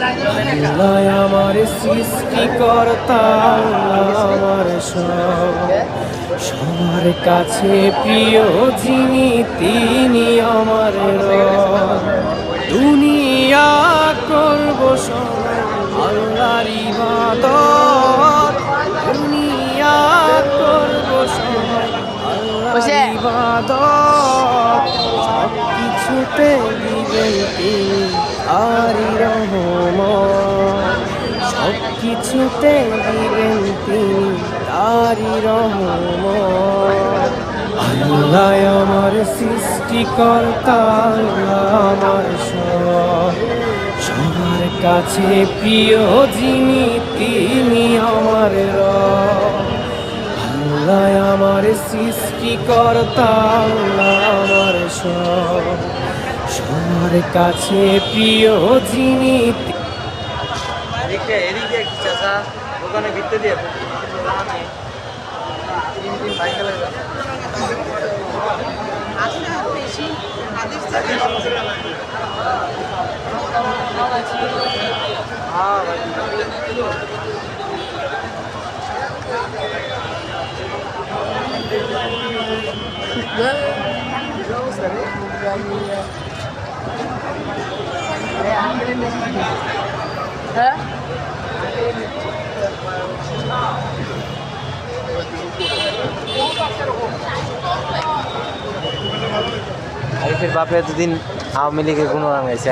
আল্লাহ আমার সৃষ্টিকর্তা, আমার সব, সবার কাছে প্রিয় যিনি তিনি আমার রব। দুনিয়া করব সবাই আল্লাহর ইবাদত, দুনিয়া করব সবাই আল্লাহর ইবাদত, সব কিছুতে দিবেন তিনি আরি রহমত, সব কিছুতে দিবেন তিনি তারি রহমত। আল্লাহ আমার সৃষ্টিকর্তা, আল্লাহ আমার সব, সবার কাছে প্রিয় যিনি তিনি আমার রব। আল্লাহ আমার সৃষ্টিকর্তা, আল্লাহ আমার সব, সবার কাছে প্রিয় যিনি। এদিকে চাচা দোকানে ভিত্তি দিয়ে আরিফের বাপে এতদিন আওয়ামী লীগের কোনো রাঙাইছে।